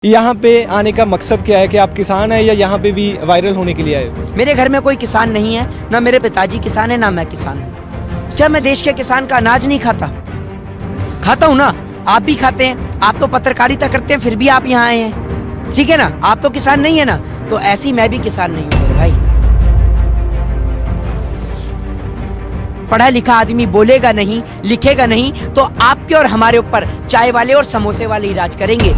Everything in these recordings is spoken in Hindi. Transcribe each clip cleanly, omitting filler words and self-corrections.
यहाँ पे आने का मकसद क्या है कि आप किसान हैं या यहाँ पे भी वायरल होने के लिए आए हो? मेरे घर में कोई किसान नहीं है, ना मेरे पिताजी किसान है, ना मैं किसान हूँ। क्या मैं देश के किसान का अनाज नहीं खाता? खाता हूँ ना, आप भी खाते हैं। आप तो पत्रकारिता करते हैं, फिर भी आप यहाँ आए हैं, ठीक है ना। आप तो किसान नहीं है ना, तो ऐसी मैं भी किसान नहीं हूँ मेरे भाई। पढ़ा लिखा आदमी बोलेगा नहीं, लिखेगा नहीं, तो आपके और हमारे ऊपर चाय वाले और समोसे वाले ही राज करेंगे।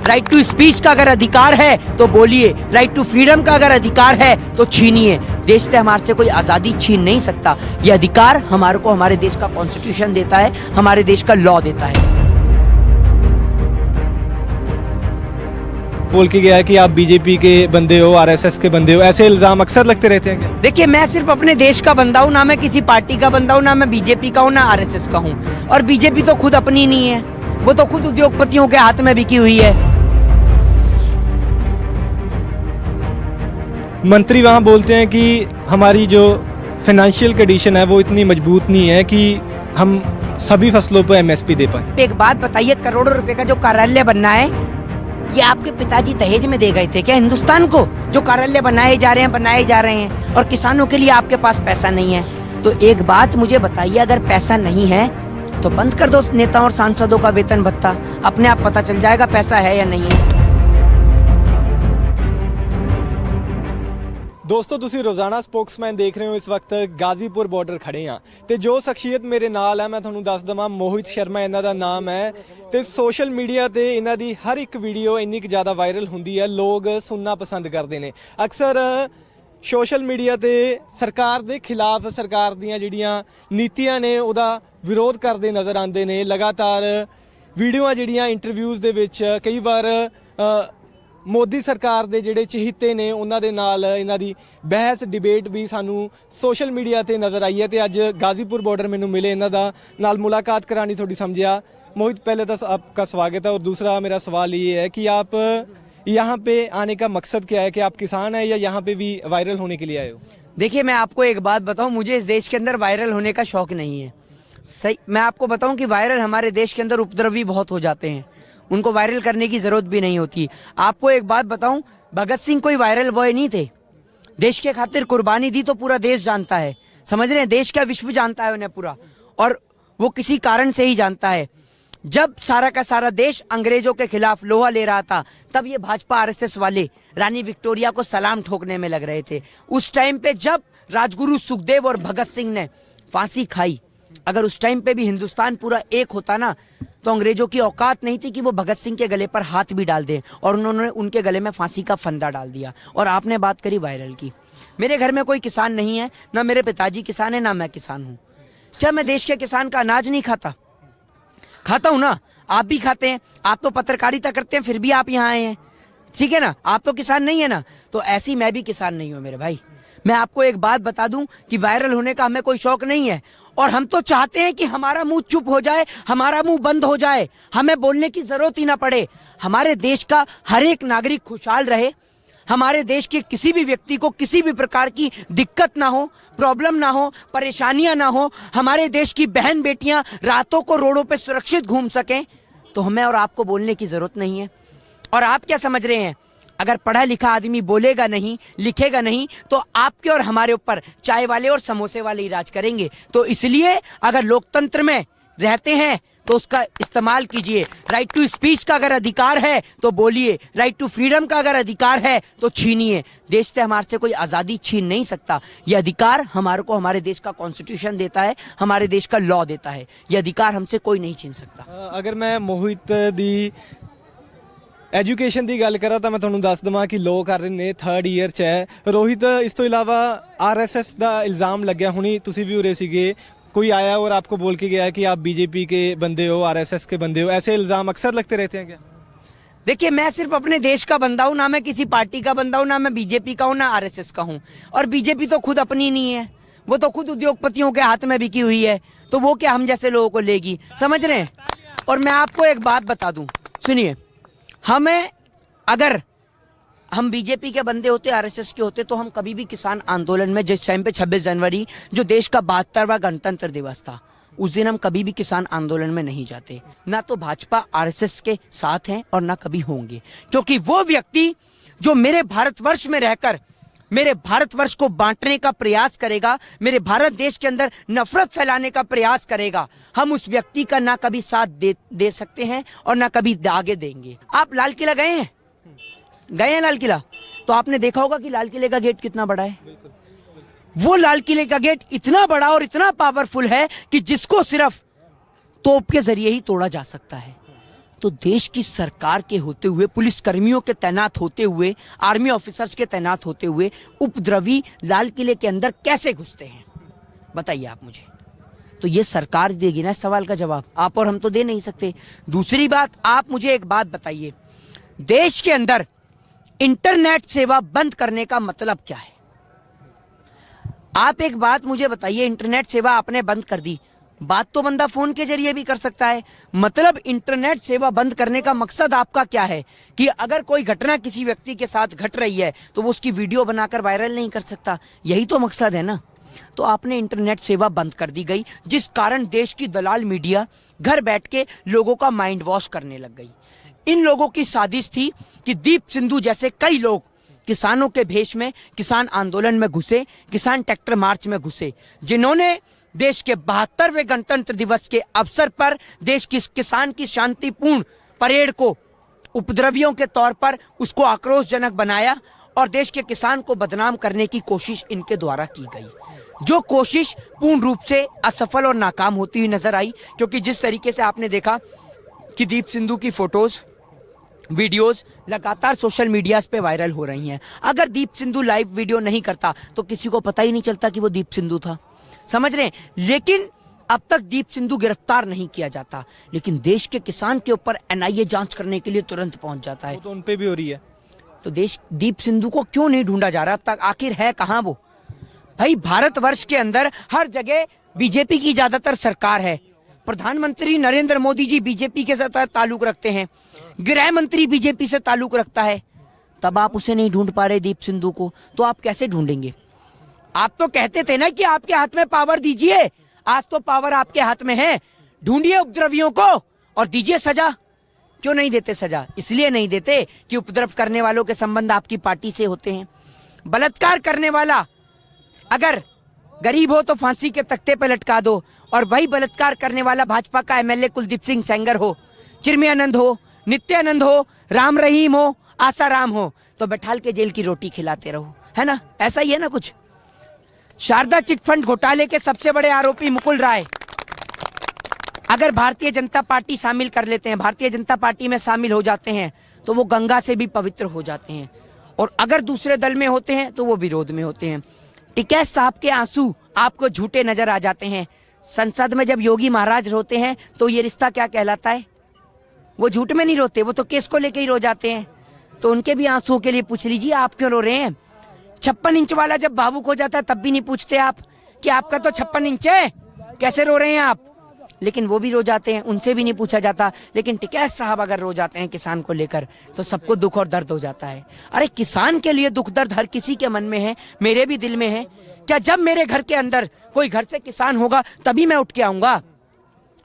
राइट टू स्पीच का अगर अधिकार है तो बोलिए, राइट टू फ्रीडम का अगर अधिकार है तो छीनिए। देश से हमारे से कोई आजादी छीन नहीं सकता। ये अधिकार हमारे को हमारे देश का कॉन्स्टिट्यूशन देता है, हमारे देश का लॉ देता है। बोल के गया है कि आप बीजेपी के बंदे हो, आरएसएस के बंदे हो, ऐसे इल्जाम अक्सर लगते रहते हैं क्या? देखिए, मैं सिर्फ अपने देश का बंदा हूँ, ना मैं किसी पार्टी का बंदा हूँ, ना मैं बीजेपी का हूँ, ना आरएसएस का हूँ। और बीजेपी तो खुद अपनी नहीं है, वो तो खुद उद्योगपतियों के हाथ में बिकी हुई है। मंत्री वहाँ बोलते हैं कि हमारी जो फाइनेंशियल कंडीशन है वो इतनी मजबूत नहीं है कि हम सभी फसलों पर एमएसपी दे पाए। एक बात बताइए, करोड़ों रुपए का जो कार्यालय बनना है, ये आपके पिताजी दहेज में दे गए थे क्या हिंदुस्तान को? जो कार्यालय बनाए जा रहे हैं, और किसानों के लिए आपके पास पैसा नहीं है। तो एक बात मुझे बताइए, अगर पैसा नहीं है तो बंद कर दो नेताओं और सांसदों का वेतन भत्ता। अपने आप पता चल जाएगा पैसा है या नहीं है। ਦੋਸਤੋ ਤੁਸੀਂ ਰੋਜ਼ਾਨਾ ਸਪੋਕਸਮੈਨ ਦੇਖ ਰਹੇ ਹੋ। ਇਸ ਵਕਤ ਗਾਜ਼ੀਪੁਰ ਬਾਰਡਰ ਖੜੇ ਆ ਤੇ ਜੋ ਸ਼ਖਸੀਅਤ ਮੇਰੇ ਨਾਲ ਹੈ ਮੈਂ ਤੁਹਾਨੂੰ ਦੱਸ ਦਵਾਂ, ਮੋਹਿਤ ਸ਼ਰਮਾ ਇਹਨਾਂ ਦਾ ਨਾਮ ਹੈ ਤੇ ਸੋਸ਼ਲ ਮੀਡੀਆ ਤੇ ਇਹਨਾਂ ਦੀ ਹਰ ਇੱਕ ਵੀਡੀਓ ਇੰਨੀ ਕੁ ਜ਼ਿਆਦਾ ਵਾਇਰਲ ਹੁੰਦੀ ਹੈ, ਲੋਕ ਸੁਣਨਾ ਪਸੰਦ ਕਰਦੇ ਨੇ। ਅਕਸਰ ਸੋਸ਼ਲ ਮੀਡੀਆ ਤੇ ਸਰਕਾਰ ਦੇ ਖਿਲਾਫ, ਸਰਕਾਰ ਦੀਆਂ ਜਿਹੜੀਆਂ ਨੀਤੀਆਂ ਨੇ ਉਹਦਾ ਵਿਰੋਧ ਕਰਦੇ ਨਜ਼ਰ ਆਉਂਦੇ ਨੇ। ਲਗਾਤਾਰ ਵੀਡੀਓਆਂ ਜਿਹੜੀਆਂ ਇੰਟਰਵਿਊਜ਼ ਦੇ ਵਿੱਚ ਕਈ ਵਾਰ ਮੋਦੀ ਸਰਕਾਰ ਦੇ ਜਿਹੜੇ ਚਹੀਤੇ ਨੇ ਉਹਨਾਂ ਦੇ ਨਾਲ ਇਹਨਾਂ ਦੀ ਬਹਿਸ ਡਿਬੇਟ ਵੀ ਸਾਨੂੰ ਸੋਸ਼ਲ ਮੀਡੀਆ ਤੇ ਨਜ਼ਰ ਆਈ ਹੈ। ਤੇ ਅੱਜ गाजीपुर बॉर्डर ਮੈਨੂੰ मिले ਇਹਨਾਂ ਦਾ ਨਾਲ मुलाकात करानी थोड़ी समझिया। मोहित, पहले तो आपका स्वागत है और दूसरा मेरा सवाल ये है कि आप यहाँ पे आने का मकसद क्या है कि आप किसान हैं या यहाँ पे भी वायरल होने के लिए आए हो? देखिए, मैं आपको एक बात बताऊं, मुझे इस देश के अंदर वायरल होने का शौक नहीं है। सही, मैं आपको बताऊं कि वायरल हमारे देश के अंदर उपद्रवी बहुत हो जाते हैं, उनको वायरल करने की जरूरत भी नहीं होती। आपको एक बात बताऊं, भगत सिंह कोई वायरल बॉय नहीं थे। देश के खातिर कुर्बानी दी तो पूरा देश जानता है, समझ रहे हैं? देश का विश्व जानता है उन्हें पूरा, और वो किसी कारण से ही जानता है। जब सारा का सारा देश अंग्रेजों के खिलाफ लोहा ले रहा था, तब ये भाजपा आरएसएस वाले रानी विक्टोरिया को सलाम ठोकने में लग रहे थे। उस टाइम पे जब राजगुरु सुखदेव और भगत सिंह ने फांसी खाई, अगर उस टाइम पे भी हिंदुस्तान पूरा एक होता ना, तो अंग्रेजों की औकात नहीं थी कि वो भगत सिंह के गले पर हाथ भी डाल दें, और उन्होंने उनके गले में फांसी का फंदा डाल दिया। और आपने बात करी वायरल की। मेरे घर में कोई किसान नहीं है, ना मेरे पिताजी किसान है, ना मैं किसान हूँ। क्या मैं देश के किसान का अनाज नहीं खाता? खाता हूँ ना, आप भी खाते हैं। आप तो पत्रकारिता करते हैं, फिर भी आप यहाँ आए हैं, ठीक है ना। आप तो किसान नहीं है ना, तो ऐसी मैं भी किसान नहीं हूँ मेरे भाई। मैं आपको एक बात बता दूं कि वायरल होने का हमें कोई शौक नहीं है, और हम तो चाहते हैं कि हमारा मुंह चुप हो जाए, हमारा मुंह बंद हो जाए, हमें बोलने की जरूरत ही ना पड़े। हमारे देश का हर एक नागरिक खुशहाल रहे, हमारे देश के किसी भी व्यक्ति को किसी भी प्रकार की दिक्कत ना हो, प्रॉब्लम ना हो, परेशानियां ना हो, हमारे देश की बहन बेटियां रातों को रोडों पे सुरक्षित घूम सकें, तो हमें और आपको बोलने की जरूरत नहीं है। और आप क्या समझ रहे हैं, अगर पढ़ा लिखा आदमी बोलेगा नहीं, लिखेगा नहीं, तो आपके और हमारे ऊपर चाय वाले और समोसे वाले ही राज करेंगे। तो इसलिए अगर लोकतंत्र में रहते हैं तो उसका इस्तेमाल कीजिए। राइट टू स्पीच का अगर अधिकार है तो बोलिए, राइट टू फ्रीडम का अगर अधिकार है तो छीनिए। देश से हमारे से कोई आजादी छीन नहीं सकता। ये अधिकार हमारे को हमारे देश का कॉन्स्टिट्यूशन देता है, हमारे देश का लॉ देता है। ये अधिकार हमसे कोई नहीं छीन सकता। अगर मैं मोहित दी एजुकेशन की गल करा तो मैं ਤੁਹਾਨੂੰ ਦੱਸ ਦਵਾਂ कि लो कर रहे ने 3rd ईयर च है। रोहित, इस तो इलावा आरएसएस का इल्ज़ाम लग्या हुणी, तुसी भी उरे सीगे, कोई आया और आपको बोल के गया कि आप बीजेपी के बंदे हो, आरएसएस के बंदे हो, ऐसे इल्ज़ाम अक्सर लगते रहते हैं क्या? देखिए, मैं सिर्फ अपने देश का बंदा हूँ, ना मैं किसी पार्टी का बंदा हूँ, ना मैं बीजेपी का हूँ, ना आरएसएस का हूँ। और बीजेपी तो खुद अपनी नहीं है, वो तो खुद उद्योगपतियों के हाथ में बिकी हुई है, तो वो क्या हम जैसे लोगों को लेगी, समझ रहे हैं? और मैं आपको एक बात बता दूं, सुनिए, हमें अगर हम बीजेपी के बंदे होते, आरएसएस के होते, तो हम कभी भी किसान आंदोलन में, जिस टाइम पे 26 जनवरी जो देश का 72वां गणतंत्र दिवस था, उस दिन हम कभी भी किसान आंदोलन में नहीं जाते। ना तो भाजपा आरएसएस के साथ हैं और ना कभी होंगे, क्योंकि वो व्यक्ति जो मेरे भारतवर्ष में रहकर मेरे भारतवर्ष को बांटने का प्रयास करेगा, मेरे भारत देश के अंदर नफरत फैलाने का प्रयास करेगा, हम उस व्यक्ति का ना कभी साथ दे सकते हैं और ना कभी आगे देंगे। आप लाल किला गए हैं? गए हैं लाल किला? तो आपने देखा होगा कि लाल किले का गेट कितना बड़ा है। वो लाल किले का गेट इतना बड़ा और इतना पावरफुल है कि जिसको सिर्फ तोप के जरिए ही तोड़ा जा सकता है। तो देश की सरकार के होते हुए, पुलिस कर्मियों के तैनात होते हुए, आर्मी ऑफिसर्स के तैनात होते हुए उपद्रवी लाल किले के अंदर कैसे घुसते हैं, बताइए आप मुझे। तो ये सरकार देगी ना इस सवाल का जवाब, आप और हम तो दे नहीं सकते। दूसरी बात, आप मुझे एक बात बताइए, देश के अंदर इंटरनेट सेवा बंद करने का मतलब क्या है? आप एक बात मुझे बताइए, इंटरनेट सेवा आपने बंद कर दी, बात तो बंदा फोन के जरिए भी कर सकता है। मतलब इंटरनेट सेवा बंद करने का मकसद आपका क्या है कि अगर कोई घटना किसी व्यक्ति के साथ घट रही है तो वो उसकी वीडियो बनाकर वायरल नहीं कर सकता, यही तो मकसद है ना। तो आपने इंटरनेट सेवा बंद कर दी गई, जिस कारण देश की दलाल मीडिया घर बैठ के लोगों का माइंड वॉश करने लग गई। इन लोगों की साजिश थी कि दीप सिंधु जैसे कई लोग किसानों के भेष में किसान आंदोलन में घुसे, किसान ट्रैक्टर मार्च में घुसे, जिन्होंने देश के 72वें गणतंत्र दिवस के अवसर पर देश की किसान की शांतिपूर्ण परेड को उपद्रवियों के तौर पर उसको आक्रोशजनक बनाया और देश के किसान को बदनाम करने की कोशिश इनके द्वारा की गई, जो कोशिश पूर्ण रूप से असफल और नाकाम होती हुई नजर आई। क्योंकि जिस तरीके से आपने देखा कि दीप सिंधु की फोटोज, वीडियोस लगातार सोशल मीडिया पे वायरल हो रही हैं। अगर दीप सिंधु लाइव वीडियो नहीं करता तो किसी को पता ही नहीं चलता कि वो दीप सिंधु था, समझ रहे हैं। लेकिन अब तक दीप सिंधु गिरफ्तार नहीं किया जाता, लेकिन देश के किसान के ऊपर एनआईए जांच करने के लिए तुरंत पहुंच जाता है। तो उन पे भी हो रही है। तो दीप सिंधु को क्यों नहीं ढूंढा जा रहा अब तक? आखिर है कहां वो? भाई, भारतवर्ष के अंदर हर जगह बीजेपी की ज्यादातर सरकार है। प्रधानमंत्री नरेंद्र मोदी जी बीजेपी के साथ ताल्लुक रखते हैं, गृह मंत्री बीजेपी से ताल्लुक रखता है, तब आप उसे नहीं ढूंढ पा रहे दीप सिंधु को, तो आप कैसे ढूंढेंगे? आप तो कहते थे ना कि आपके हाथ में पावर दीजिए, आज तो पावर आपके हाथ में है, ढूंढिए उपद्रवियों को और दीजिए सजा। क्यों नहीं देते सजा? इसलिए नहीं देते कि उपद्रव करने वालों के संबंध आपकी पार्टी से होते हैं। बलात्कार करने वाला अगर गरीब हो तो फांसी के तख्ते पर लटका दो, और वही बलात्कार करने वाला भाजपा का एमएलए कुलदीप सिंह सेंगर हो, चिन्मयानंद हो, नित्यानंद हो, राम रहीम हो, आसाराम हो, तो बैठाल के जेल की रोटी खिलाते रहो, है ना? ऐसा ही है ना कुछ। शारदा चिटफंड घोटाले के सबसे बड़े आरोपी मुकुल राय अगर भारतीय जनता पार्टी शामिल कर लेते हैं, भारतीय जनता पार्टी में शामिल हो जाते हैं, तो वो गंगा से भी पवित्र हो जाते हैं, और अगर दूसरे दल में होते हैं तो वो विरोध में होते हैं। टिकैत साहब के आंसू आपको झूठे नजर आ जाते हैं। संसद में जब योगी महाराज रोते हैं तो ये रिश्ता क्या कहलाता है? वो झूठ में नहीं रोते, वो तो केस को लेके ही रो जाते हैं। तो उनके भी आंसुओं के लिए पूछ लीजिए आप क्यों रो रहे हैं। 56 इंच वाला जब भावुक हो जाता है तब भी नहीं पूछते आप कि आपका तो 56 इंच है, कैसे रो रहे हैं आप। लेकिन वो भी रो जाते हैं, उनसे भी नहीं पूछा जाता। लेकिन टिकैत साहब अगर रो जाते हैं किसान को लेकर तो सबको दुख और दर्द हो जाता है। अरे किसान के लिए दुख दर्द हर किसी के मन में है, मेरे भी दिल में है। क्या जब मेरे घर के अंदर कोई घर से किसान होगा तभी मैं उठ के आऊंगा?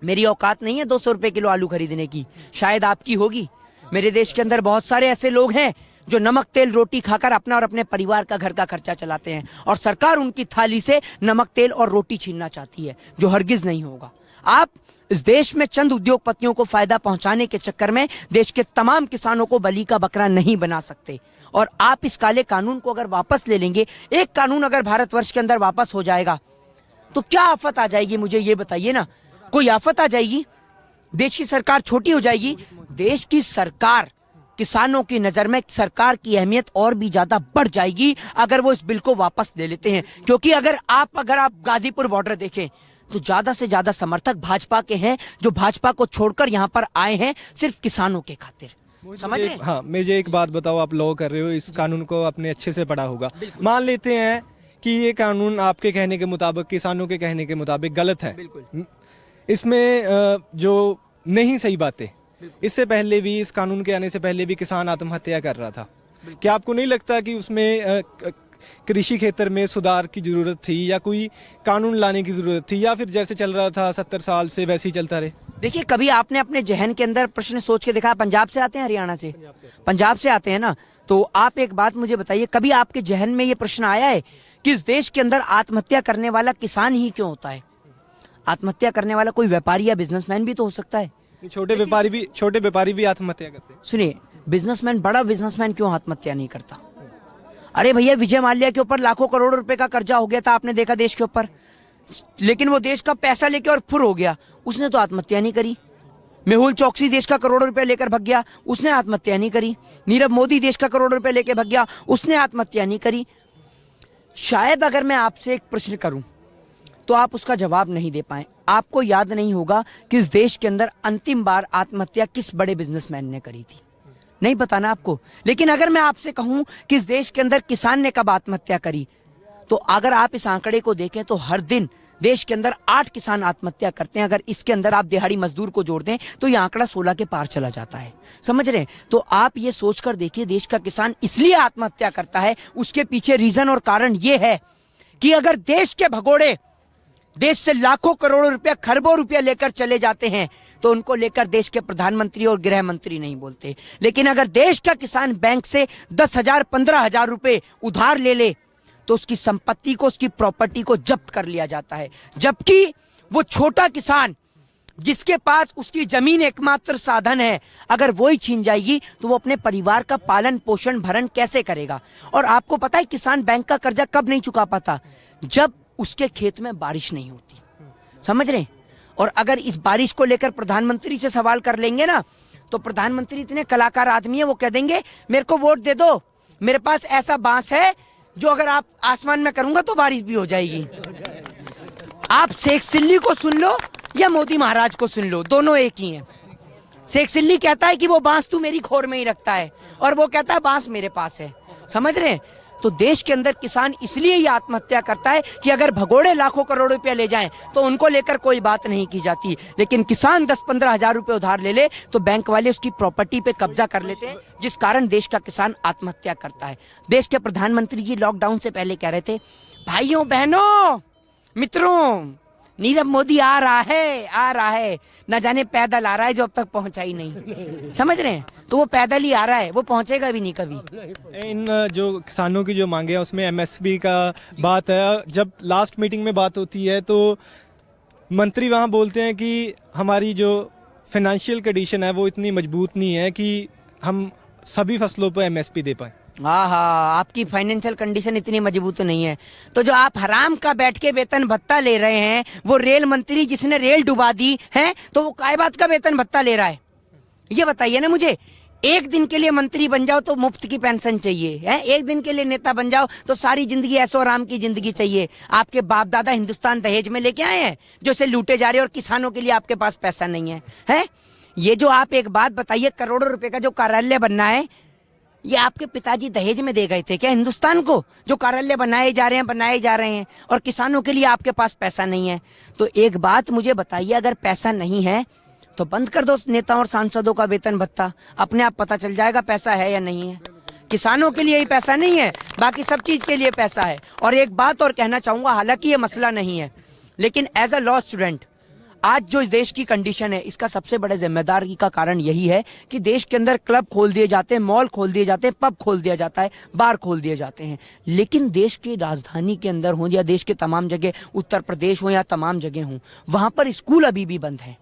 मेरी औकात नहीं है 200 रुपए किलो आलू खरीदने की, शायद आपकी होगी। मेरे देश के अंदर बहुत सारे ऐसे लोग हैं जो नमक तेल रोटी खाकर अपना और अपने परिवार का घर का खर्चा चलाते हैं, और सरकार उनकी थाली से नमक तेल और रोटी छीनना चाहती है, जो हरगिज नहीं होगा। आप इस देश में चंद उद्योगपतियों को फायदा पहुंचाने के चक्कर में देश के तमाम किसानों को बलि का बकरा नहीं बना सकते। और आप इस काले कानून को अगर वापस ले लेंगे, एक कानून अगर भारतवर्ष के अंदर वापस हो जाएगा तो क्या आफत आ जाएगी? मुझे ये बताइए ना, कोई आफत आ जाएगी? देश की सरकार छोटी हो जाएगी? देश की सरकार, किसानों की नजर में सरकार की अहमियत और भी ज्यादा बढ़ जाएगी अगर वो इस बिल को वापस ले लेते हैं। क्योंकि अगर आप गाजीपुर बॉर्डर देखें तो ज्यादा से ज्यादा समर्थक भाजपा के हैं, जो भाजपा को छोड़कर यहाँ पर आए हैं सिर्फ किसानों के खातिर। समझ रहे हैं? हाँ, मुझे एक बात बताओ, आप लॉ कर रहे हो, इस कानून को आपने अच्छे से पढ़ा होगा। मान लेते हैं कि ये कानून आपके कहने के मुताबिक, किसानों के कहने के मुताबिक गलत है, इसमें जो नहीं सही बातें, इससे पहले भी, इस कानून के आने से पहले भी किसान आत्महत्या कर रहा था। क्या आपको नहीं लगता कि उसमें कृषि क्षेत्र में सुधार की ज़रूरत थी या कोई कानून लाने की ज़रूरत थी, या फिर जैसे चल रहा था 70 साल से वैसे ही चलता रहे? देखिए, कभी आपने अपने जहन के अंदर प्रश्न सोच के देखा? पंजाब से आते हैं, हरियाणा से? पंजाब से आते हैं ना, तो आप एक बात मुझे बताइए, कभी आपके जहन में ये प्रश्न आया है कि इस देश के अंदर आत्महत्या करने वाला किसान ही क्यों होता है? आत्महत्या करने वाला कोई व्यापारी या बिजनेसमैन भी तो हो सकता है। छोटे व्यापारी भी आत्महत्या करते हैं। सुनिए, बिजनेसमैन, बड़ा बिजनेसमैन क्यों आत्महत्या नहीं करता? अरे भैया, विजय माल्या के ऊपर लाखों करोड़ों रुपए का कर्जा हो गया था, आपने देखा, देश के ऊपर, लेकिन वो देश का पैसा लेके और फुर हो गया, उसने तो आत्महत्या नहीं करी। मेहुल चौकसी देश का करोड़ों रुपए लेकर भग गया, उसने आत्महत्या नहीं करी। नीरव मोदी देश का करोड़ों रुपए लेके भग गया, उसने आत्महत्या नहीं करी। शायद अगर मैं आपसे एक प्रश्न करूं तो आप उसका जवाब नहीं दे पाए। आपको याद नहीं होगा कि इस देश के अंदर अंतिम बार आत्महत्या किस बड़े बिजनेसमैन ने करी थी, नहीं पता ना आपको। लेकिन अगर मैं आपसे कहूं कि इस देश के अंदर किसान ने कब आत्महत्या करी, तो अगर आप इस आंकड़े को देखें तो हर दिन देश के अंदर 8 किसान आत्महत्या करते हैं। अगर इसके अंदर आप दिहाड़ी मजदूर को जोड़ दें तो यह आंकड़ा 16 के पार चला जाता है। समझ रहे हैं? तो आप ये सोचकर देखिए, देश का किसान इसलिए आत्महत्या करता है, उसके पीछे रीजन और कारण ये है कि अगर देश के भगोड़े देश से लाखों करोड़ों रुपया, खरबों रुपया लेकर चले जाते हैं तो उनको लेकर देश के प्रधानमंत्री और गृह मंत्री नहीं बोलते। लेकिन अगर देश का किसान बैंक से 10,000 15,000 रुपए उधार ले तो उसकी संपत्ति को, उसकी प्रॉपर्टी को जब्त कर लिया जाता है। जबकि वो छोटा किसान जिसके पास उसकी जमीन एकमात्र साधन है, अगर वो ही छीन जाएगी तो वो अपने परिवार का पालन पोषण भरण कैसे करेगा? और आपको पता है किसान बैंक का कर्जा कब नहीं चुका पाता? जब उसके खेत में बारिश नहीं होती। समझ रहे? और अगर इस बारिश को लेकर प्रधानमंत्री से सवाल कर लेंगे ना, तो प्रधानमंत्री इतने कलाकार आदमी है, वो कह देंगे मेरे को वोट दे दो, मेरे पास ऐसा बांस है जो अगर आप आसमान में करूंगा तो बारिश भी हो जाएगी। आप शेख सिल्ली को सुन लो या मोदी महाराज को सुन लो, दोनों एक ही हैं। शेख सिल्ली कहता है कि वो बांस तू मेरी खोर में ही रखता है, और वो कहता है बांस मेरे पास है। समझ रहे हैं? तो देश के अंदर किसान इसलिए ही आत्महत्या करता है कि अगर भगोड़े लाखों करोड़ रुपया ले जाएं तो उनको लेकर कोई बात नहीं की जाती, लेकिन किसान 10-15 हजार रुपए उधार ले तो बैंक वाले उसकी प्रॉपर्टी पे कब्जा कर लेते हैं, जिस कारण देश का किसान आत्महत्या करता है। देश के प्रधानमंत्री जी लॉकडाउन से पहले कह रहे थे, भाइयों बहनों मित्रों, नीरव मोदी आ रहा है, न जाने पैदल आ रहा है जो अब तक पहुंचा ही नहीं। समझ रहे हैं? तो वो पैदल ही आ रहा है, वो पहुंचेगा भी नहीं कभी। इन जो किसानों की जो मांगे हैं उसमें एमएसपी का बात है। जब लास्ट मीटिंग में बात होती है तो मंत्री वहां बोलते हैं कि हमारी जो फाइनेंशियल कंडीशन है वो इतनी मजबूत नहीं है कि हम सभी फसलों पर एमएसपी दे पाए। हाँ, आपकी फाइनेंशियल कंडीशन इतनी मजबूत तो नहीं है। तो जो आप हराम का बैठ के वेतन भत्ता ले रहे हैं, वो रेल मंत्री जिसने रेल डुबा दी है, तो वो काय बात का वेतन भत्ता ले रहा है? ये बताइए ना मुझे। एक दिन के लिए मंत्री बन जाओ तो मुफ्त की पेंशन चाहिए है, एक दिन के लिए नेता बन जाओ तो सारी जिंदगी ऐसो आराम की जिंदगी चाहिए। आपके बाप दादा हिंदुस्तान दहेज में लेके आए हैं जो इसे लूटे जा रहे हैं, और किसानों के लिए आपके पास पैसा नहीं है, है? ये जो आप एक बात बताइए, करोड़ों रुपए का जो कार्यालय बनना है, ये आपके पिताजी दहेज में दे गए थे क्या हिंदुस्तान को? जो कार्यालय बनाए जा रहे हैं, और किसानों के लिए आपके पास पैसा नहीं है। तो एक बात मुझे बताइए, अगर पैसा नहीं है तो बंद कर दो नेताओं और सांसदों का वेतन भत्ता, अपने आप पता चल जाएगा पैसा है या नहीं है। किसानों के लिए ही पैसा नहीं है, बाकी सब चीज के लिए पैसा है। और एक बात और कहना चाहूंगा, हालांकि ये मसला नहीं है, लेकिन एज अ लॉ स्टूडेंट आज जो इस देश की कंडीशन है, इसका सबसे बड़ा जिम्मेदारी का कारण यही है कि देश के अंदर क्लब खोल दिए जाते हैं, मॉल खोल दिए जाते हैं, पब खोल दिया जाता है, बार खोल दिए जाते हैं, लेकिन देश की राजधानी के अंदर हो या देश के तमाम जगह, उत्तर प्रदेश हो या तमाम जगह हो, वहां पर स्कूल अभी भी बंद है।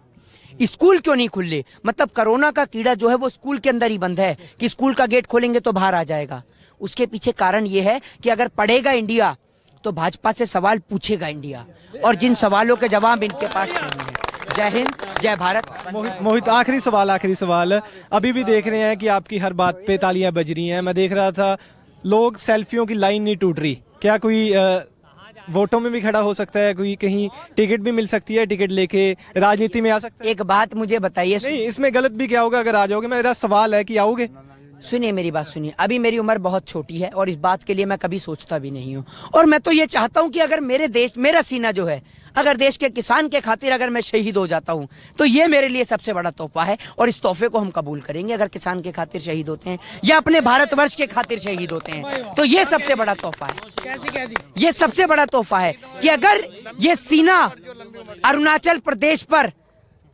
स्कूल क्यों नहीं खुले? मतलब कोरोना का कीड़ा जो है वो स्कूल के अंदर ही बंद है कि स्कूल का गेट खोलेंगे तो बाहर आ जाएगा। उसके पीछे कारण ये है कि अगर पढ़ेगा इंडिया तो भाजपा से सवाल पूछेगा इंडिया, और जिन सवालों के जवाब इनके पास नहीं है। जय हिंद, जय भारत। मोहित, आखिरी सवाल। अभी भी देख रहे हैं कि आपकी हर बात पे तालियां बज रही हैं। मैं देख रहा था लोग सेल्फियों की लाइन नहीं टूट रही। क्या कोई वोटों में भी खड़ा हो सकता है? कोई कहीं टिकट भी मिल सकती है, टिकट लेके राजनीति में आ सकता है? एक बात मुझे बताइए। नहीं, इसमें गलत भी क्या होगा अगर आ जाओगे? मेरा सवाल है कि आओगे? सुनिए मेरी बात सुनिए, अभी मेरी उम्र बहुत छोटी है और इस बात के लिए मैं कभी सोचता भी नहीं हूँ। और मैं तो ये चाहता हूँ कि अगर मेरे देश, मेरा सीना जो है, अगर देश के किसान के खातिर अगर मैं शहीद हो जाता हूँ तो ये मेरे लिए सबसे बड़ा तोहफा है और इस तोहफे को हम कबूल करेंगे। अगर किसान के खातिर शहीद होते हैं या अपने भारतवर्ष के खातिर शहीद होते हैं तो ये सबसे बड़ा तोहफा है। ये सबसे बड़ा तोहफा है कि अगर ये सीना अरुणाचल प्रदेश पर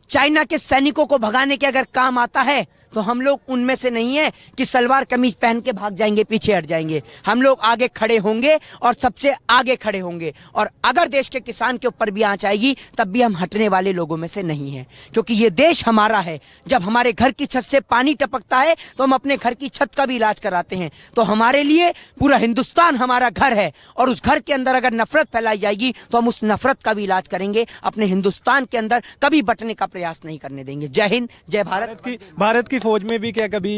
चाइना के सैनिकों को भगाने के अगर काम आता है तो हम लोग उनमें से नहीं है कि सलवार कमीज पहन के भाग जाएंगे, पीछे हट जाएंगे। हम लोग आगे खड़े होंगे और सबसे आगे खड़े होंगे। और अगर देश के किसान के ऊपर भी आंच आएगी तब भी हम हटने वाले लोगों में से नहीं है, क्योंकि ये देश हमारा है। जब हमारे घर की छत से पानी टपकता है तो हम अपने घर की छत का भी इलाज कराते हैं। तो हमारे लिए पूरा हिंदुस्तान हमारा घर है और उस घर के अंदर अगर नफरत फैलाई जाएगी तो हम उस नफरत का भी इलाज करेंगे। अपने हिंदुस्तान के अंदर कभी बटने का प्रयास नहीं करने देंगे। जय हिंद, जय भारत। भारत की फौज में भी क्या कभी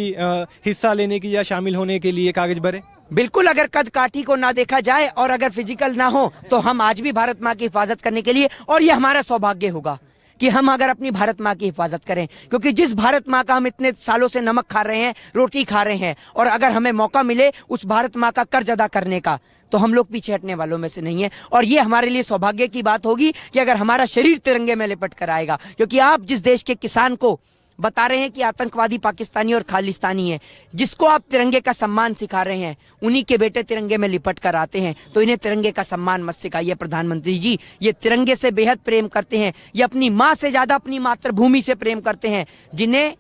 हिस्सा लेने की या शामिल होने के लिए कागज भरे? बिल्कुल, अगर कद काठी को ना देखा जाए और अगर फिजिकल ना हो तो हम आज भी भारत माँ की हिफाजत करने के लिए, और ये हमारा सौभाग्य होगा कि हम अगर अपनी भारत माँ की हिफाजत करें, क्योंकि जिस भारत माँ का हम इतने सालों से नमक खा रहे हैं, रोटी खा रहे हैं, और अगर हमें मौका मिले उस भारत माँ का कर्ज अदा करने का तो हम लोग पीछे हटने वालों में से नहीं है। और ये हमारे लिए सौभाग्य की बात होगी कि अगर हमारा शरीर तिरंगे में लिपट कर आएगा, क्योंकि आप जिस देश के किसान को बता रहे हैं कि आतंकवादी पाकिस्तानी और खालिस्तानी है, जिसको आप तिरंगे का सम्मान सिखा रहे हैं, उन्हीं के बेटे तिरंगे में लिपट कर आते हैं। तो इन्हें तिरंगे का सम्मान मत सिखाइए प्रधानमंत्री जी। ये तिरंगे से बेहद प्रेम करते हैं, ये अपनी माँ से ज्यादा अपनी मातृभूमि से प्रेम करते हैं, जिन्हें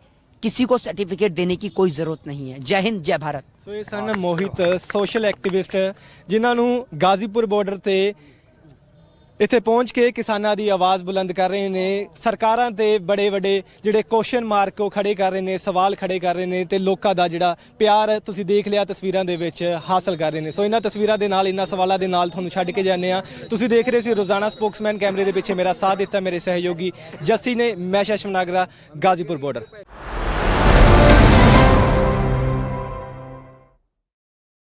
किसी को सर्टिफिकेट देने की कोई जरूरत नहीं है। जय हिंद, जय भारत। ਸੋ ਇਹ ਸਨ ਮੋਹਿਤ ਸੋਸ਼ਲ ਐਕਟਿਵਿਸਟ, ਜਿਨ੍ਹਾਂ ਨੂੰ ਗਾਜ਼ੀਪੁਰ ਬਾਰਡਰ ਤੇ ਇੱਥੇ ਪਹੁੰਚ ਕੇ ਕਿਸਾਨਾਂ ਦੀ ਆਵਾਜ਼ ਬੁਲੰਦ ਕਰ ਰਹੇ ਨੇ। ਸਰਕਾਰਾਂ ਤੇ ਬੜੇ ਵੱਡੇ ਜਿਹੜੇ ਕੁਐਸਚਨ ਮਾਰਕ ਉਹ ਖੜੇ ਕਰ ਰਹੇ ਨੇ, ਸਵਾਲ ਖੜੇ ਕਰ ਰਹੇ ਨੇ ਤੇ ਲੋਕਾਂ ਦਾ ਜਿਹੜਾ ਪਿਆਰ ਤੁਸੀਂ ਦੇਖ ਲਿਆ ਤਸਵੀਰਾਂ ਦੇ ਵਿੱਚ ਹਾਸਲ ਕਰ ਰਹੇ ਨੇ। ਸੋ ਇਹਨਾਂ ਤਸਵੀਰਾਂ ਦੇ ਨਾਲ, ਇਹਨਾਂ ਸਵਾਲਾਂ ਦੇ ਨਾਲ ਤੁਹਾਨੂੰ ਛੱਡ ਕੇ ਜਾਂਦੇ ਆ। ਤੁਸੀਂ ਦੇਖ ਰਹੇ ਸੀ ਰੋਜ਼ਾਨਾ ਸਪੋਕਸਮੈਨ। ਕੈਮਰੇ ਦੇ ਪਿੱਛੇ ਮੇਰਾ ਸਾਥ ਦਿੱਤਾ ਮੇਰੇ ਸਹਿਯੋਗੀ ਜੱਸੀ ਨੇ। ਮੈਂ ਸ਼ਸ਼ਮ ਨਾਗਰਾ, ਗਾਜ਼ੀਪੁਰ ਬਾਰਡਰ।